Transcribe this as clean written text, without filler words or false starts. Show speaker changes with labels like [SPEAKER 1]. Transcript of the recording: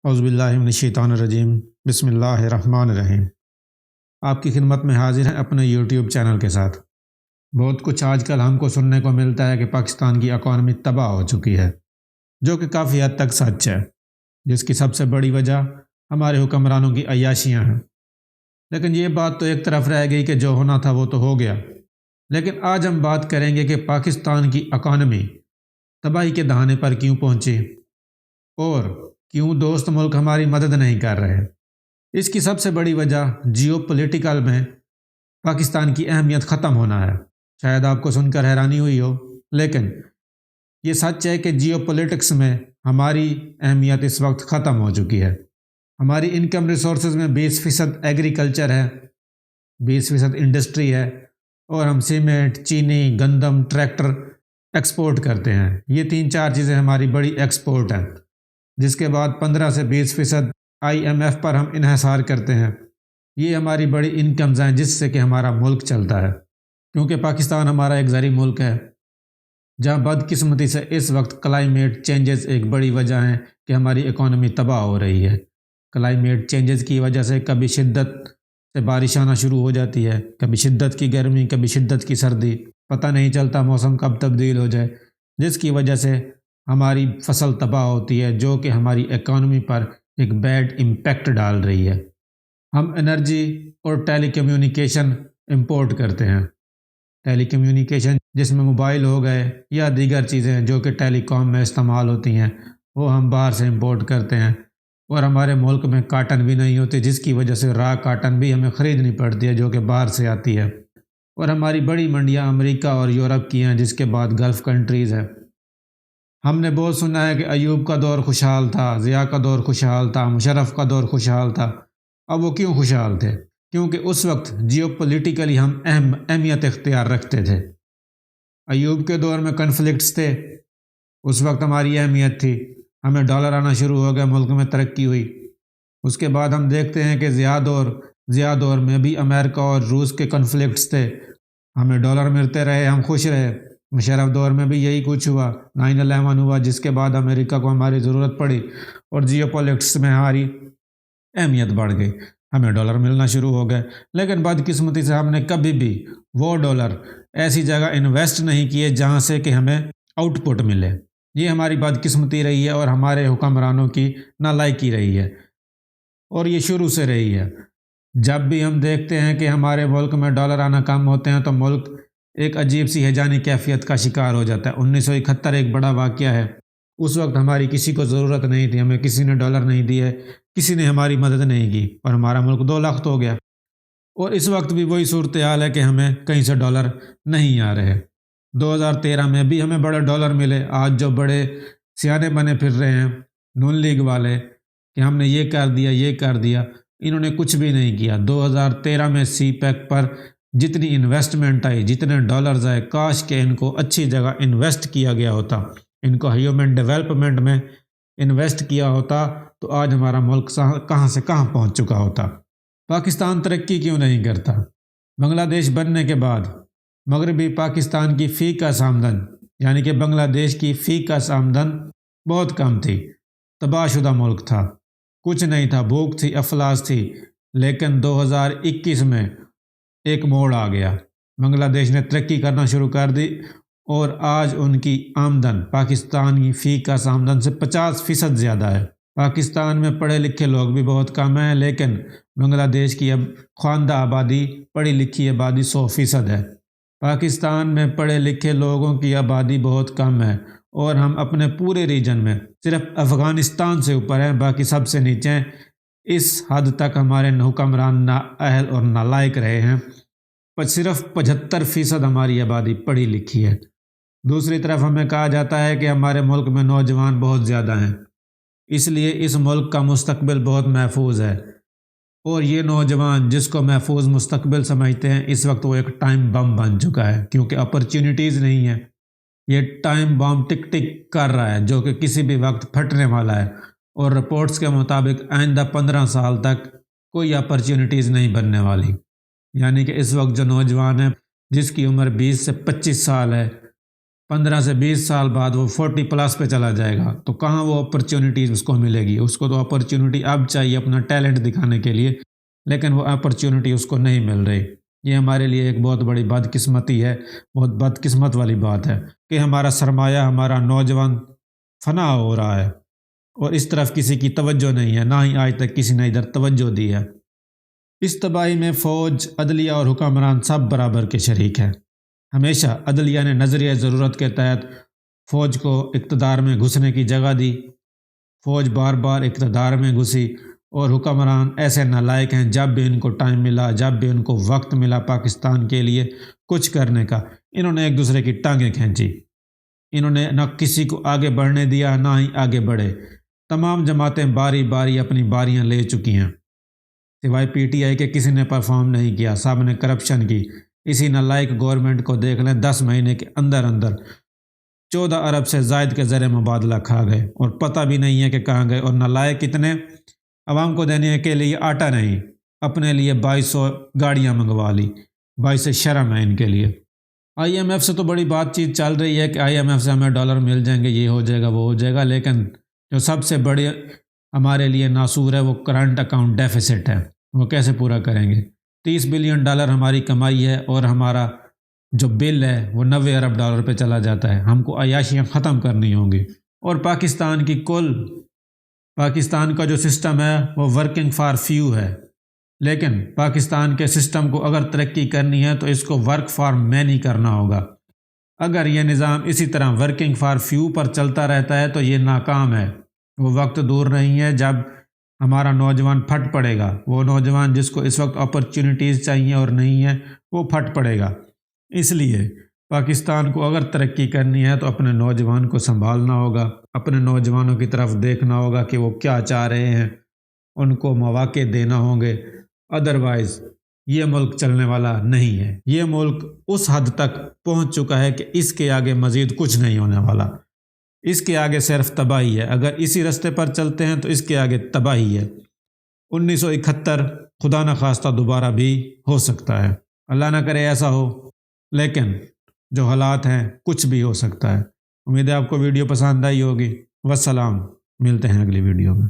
[SPEAKER 1] اعوذ باللہ من الشیطان الرجیم، بسم اللہ الرحمن الرحیم۔ آپ کی خدمت میں حاضر ہیں اپنے یوٹیوب چینل کے ساتھ۔ بہت کچھ آج کل ہم کو سننے کو ملتا ہے کہ پاکستان کی اکانومی تباہ ہو چکی ہے، جو کہ کافی حد تک سچ ہے، جس کی سب سے بڑی وجہ ہمارے حکمرانوں کی عیاشیاں ہیں۔ لیکن یہ بات تو ایک طرف رہ گئی کہ جو ہونا تھا وہ تو ہو گیا، لیکن آج ہم بات کریں گے کہ پاکستان کی اکانومی تباہی کے دہانے پر کیوں پہنچی اور کیوں دوست ملک ہماری مدد نہیں کر رہے۔ اس کی سب سے بڑی وجہ جیو پولیٹیکل میں پاکستان کی اہمیت ختم ہونا ہے۔ شاید آپ کو سن کر حیرانی ہوئی ہو، لیکن یہ سچ ہے کہ جیو پولیٹکس میں ہماری اہمیت اس وقت ختم ہو چکی ہے۔ ہماری انکم ریسورسز میں 20% ایگریکلچر ہے، 20% انڈسٹری ہے، اور ہم سیمنٹ، چینی، گندم، ٹریکٹر ایکسپورٹ کرتے ہیں۔ یہ 3-4 چیزیں ہماری بڑی ایکسپورٹ ہیں، جس کے بعد 15 سے 20% IMF پر ہم انحصار کرتے ہیں۔ یہ ہماری بڑی انکمز ہیں جس سے کہ ہمارا ملک چلتا ہے، کیونکہ پاکستان ہمارا ایک زرعی ملک ہے، جہاں بدقسمتی سے اس وقت کلائمیٹ چینجز ایک بڑی وجہ ہے کہ ہماری اکانومی تباہ ہو رہی ہے۔ کلائمیٹ چینجز کی وجہ سے کبھی شدت سے بارش آنا شروع ہو جاتی ہے، کبھی شدت کی گرمی، کبھی شدت کی سردی، پتہ نہیں چلتا موسم کب تبدیل ہو جائے، جس کی وجہ سے ہماری فصل تباہ ہوتی ہے، جو کہ ہماری اکانومی پر ایک بیڈ امپیکٹ ڈال رہی ہے۔ ہم انرجی اور ٹیلی کمیونیکیشن امپورٹ کرتے ہیں۔ ٹیلی کمیونیکیشن جس میں موبائل ہو گئے یا دیگر چیزیں جو کہ ٹیلی کام میں استعمال ہوتی ہیں، وہ ہم باہر سے امپورٹ کرتے ہیں، اور ہمارے ملک میں کاٹن بھی نہیں ہوتی، جس کی وجہ سے را کاٹن بھی ہمیں خریدنی پڑتی ہے جو کہ باہر سے آتی ہے۔ اور ہماری بڑی منڈیاں امریکہ اور یورپ کی ہیں، جس کے بعد گلف کنٹریز ہے۔ ہم نے بہت سنا ہے کہ ایوب کا دور خوشحال تھا، ضیاء کا دور خوشحال تھا، مشرف کا دور خوشحال تھا۔ اب وہ کیوں خوشحال تھے؟ کیونکہ اس وقت جیو پولیٹیکلی ہم اہمیت اختیار رکھتے تھے۔ ایوب کے دور میں کنفلکٹس تھے، اس وقت ہماری اہمیت تھی، ہمیں ڈالر آنا شروع ہو گیا، ملک میں ترقی ہوئی۔ اس کے بعد ہم دیکھتے ہیں کہ ضیاء دور میں بھی امریکہ اور روس کے کنفلکٹس تھے، ہمیں ڈالر ملتے رہے، ہم خوش رہے۔ مشرف دور میں بھی یہی کچھ ہوا، 9/11 ہوا، جس کے بعد امریکہ کو ہماری ضرورت پڑی اور جیو پولیٹکس میں ہماری اہمیت بڑھ گئی، ہمیں ڈالر ملنا شروع ہو گئے۔ لیکن بدقسمتی سے ہم نے کبھی بھی وہ ڈالر ایسی جگہ انویسٹ نہیں کیے جہاں سے کہ ہمیں آؤٹ پٹ ملے۔ یہ ہماری بدقسمتی رہی ہے اور ہمارے حکمرانوں کی نالائکی رہی ہے، اور یہ شروع سے رہی ہے۔ جب بھی ہم دیکھتے ہیں کہ ہمارے ملک میں ڈالر آنا کم ہوتے ہیں تو ملک ایک عجیب سی ہیجانی کیفیت کا شکار ہو جاتا ہے۔ 1971 ایک بڑا واقعہ ہے، اس وقت ہماری کسی کو ضرورت نہیں تھی، ہمیں کسی نے ڈالر نہیں دیے، کسی نے ہماری مدد نہیں کی، اور ہمارا ملک 2 لاکھ ہو گیا۔ اور اس وقت بھی وہی صورتحال ہے کہ ہمیں کہیں سے ڈالر نہیں آ رہے۔ 2013 میں بھی ہمیں بڑے ڈالر ملے۔ آج جو بڑے سیانے بنے پھر رہے ہیں نون لیگ والے کہ ہم نے یہ کر دیا، انہوں نے کچھ بھی نہیں کیا۔ 2013 میں سی پیک پر جتنی انویسٹمنٹ آئی، جتنے ڈالرز آئے، کاش کہ ان کو اچھی جگہ انویسٹ کیا گیا ہوتا، ان کو ہیومن ڈیولپمنٹ میں انویسٹ کیا ہوتا، تو آج ہمارا ملک کہاں سے کہاں پہنچ چکا ہوتا۔ پاکستان ترقی کیوں نہیں کرتا؟ بنگلہ دیش بننے کے بعد مغربی پاکستان کی فی کس آمدن، یعنی کہ بنگلہ دیش کی فی کس آمدن بہت کم تھی، تباہ شدہ ملک تھا، کچھ نہیں تھا، بھوک تھی، افلاس تھی۔ لیکن 2021 میں ایک موڑ آ گیا، بنگلہ دیش نے ترقی کرنا شروع کر دی، اور آج ان کی آمدن پاکستان کی فی کس آمدن سے 50% زیادہ ہے۔ پاکستان میں پڑھے لکھے لوگ بھی بہت کم ہیں، لیکن بنگلہ دیش کی اب خواندہ آبادی، پڑھی لکھی آبادی 100% ہے۔ پاکستان میں پڑھے لکھے لوگوں کی آبادی بہت کم ہے، اور ہم اپنے پورے ریجن میں صرف افغانستان سے اوپر ہیں، باقی سب سے نیچے ہیں۔ اس حد تک ہمارے حکمران نااہل اور نالائق رہے ہیں، پر صرف 75% ہماری آبادی پڑھی لکھی ہے۔ دوسری طرف ہمیں کہا جاتا ہے کہ ہمارے ملک میں نوجوان بہت زیادہ ہیں، اس لیے اس ملک کا مستقبل بہت محفوظ ہے، اور یہ نوجوان جس کو محفوظ مستقبل سمجھتے ہیں، اس وقت وہ ایک ٹائم بم بن چکا ہے، کیونکہ اپرچونٹیز نہیں ہیں۔ یہ ٹائم بم ٹک ٹک کر رہا ہے، جو کہ کسی بھی وقت پھٹنے والا ہے، اور رپورٹس کے مطابق آئندہ 15 سال تک کوئی اپرچونٹیز نہیں بننے والی۔ یعنی کہ اس وقت جو نوجوان ہے، جس کی عمر 20 سے 25 سال ہے، 15 سے 20 سال بعد وہ 40 پلس پہ چلا جائے گا، تو کہاں وہ اپرچونٹیز اس کو ملے گی؟ اس کو تو اپرچونٹی اب چاہیے اپنا ٹیلنٹ دکھانے کے لیے، لیکن وہ اپرچونٹی اس کو نہیں مل رہی۔ یہ ہمارے لیے ایک بہت بڑی بدقسمتی ہے، بہت بدقسمت والی بات ہے کہ ہمارا سرمایہ، ہمارا نوجوان فنا ہو رہا ہے اور اس طرف کسی کی توجہ نہیں ہے، نہ ہی آج تک کسی نے ادھر توجہ دی ہے۔ اس تباہی میں فوج، عدلیہ اور حکمران سب برابر کے شریک ہیں۔ ہمیشہ عدلیہ نے نظریہ ضرورت کے تحت فوج کو اقتدار میں گھسنے کی جگہ دی، فوج بار بار اقتدار میں گھسی، اور حکمران ایسے نالائق ہیں، جب بھی ان کو ٹائم ملا، جب بھی ان کو وقت ملا پاکستان کے لیے کچھ کرنے کا، انہوں نے ایک دوسرے کی ٹانگیں کھینچی۔ انہوں نے نہ کسی کو آگے بڑھنے دیا، نہ ہی آگے بڑھے۔ تمام جماعتیں باری باری اپنی باریاں لے چکی ہیں، سوائے پی ٹی آئی کے کسی نے پرفارم نہیں کیا، سب نے کرپشن کی۔ اسی نالائق گورنمنٹ کو دیکھ لیں، 10 مہینے کے اندر اندر 14 ارب سے زائد کے زر مبادلہ کھا گئے، اور پتہ بھی نہیں ہے کہ کہاں گئے۔ اور نالائق کتنے؟ عوام کو دینے کے لیے آٹا نہیں، اپنے لیے 2200 گاڑیاں منگوا لی۔ باعث شرم ہے ان کے لیے۔ آئی ایم ایف سے تو بڑی بات چیت چل رہی ہے کہ آئی ایم ایف سے ہمیں ڈالر مل جائیں گے، یہ ہو جائے گا، وہ ہو جائے گا، لیکن جو سب سے بڑی ہمارے لیے ناسور ہے وہ کرنٹ اکاؤنٹ ڈیفیسٹ ہے۔ وہ کیسے پورا کریں گے؟ 30 بلین ڈالر ہماری کمائی ہے، اور ہمارا جو بل ہے وہ 90 ارب ڈالر پہ چلا جاتا ہے۔ ہم کو عیاشیاں ختم کرنی ہوں گی۔ اور پاکستان کا جو سسٹم ہے وہ ورکنگ فار فیو ہے، لیکن پاکستان کے سسٹم کو اگر ترقی کرنی ہے تو اس کو ورک فار مینی کرنا ہوگا۔ اگر یہ نظام اسی طرح ورکنگ فار فیو پر چلتا رہتا ہے تو یہ ناکام ہے۔ وہ وقت دور نہیں ہے جب ہمارا نوجوان پھٹ پڑے گا۔ وہ نوجوان جس کو اس وقت اپرچونٹیز چاہیے اور نہیں ہے، وہ پھٹ پڑے گا۔ اس لیے پاکستان کو اگر ترقی کرنی ہے تو اپنے نوجوان کو سنبھالنا ہوگا، اپنے نوجوانوں کی طرف دیکھنا ہوگا کہ وہ کیا چاہ رہے ہیں، ان کو مواقع دینا ہوں گے۔ ادروائز یہ ملک چلنے والا نہیں ہے۔ یہ ملک اس حد تک پہنچ چکا ہے کہ اس کے آگے مزید کچھ نہیں ہونے والا، اس کے آگے صرف تباہی ہے۔ اگر اسی راستے پر چلتے ہیں تو اس کے آگے تباہی ہے۔ 1971 خدا نہ خواستہ دوبارہ بھی ہو سکتا ہے، اللہ نہ کرے ایسا ہو، لیکن جو حالات ہیں کچھ بھی ہو سکتا ہے۔ امید ہے آپ کو ویڈیو پسند آئی ہوگی۔ والسلام، ملتے ہیں اگلی ویڈیو میں۔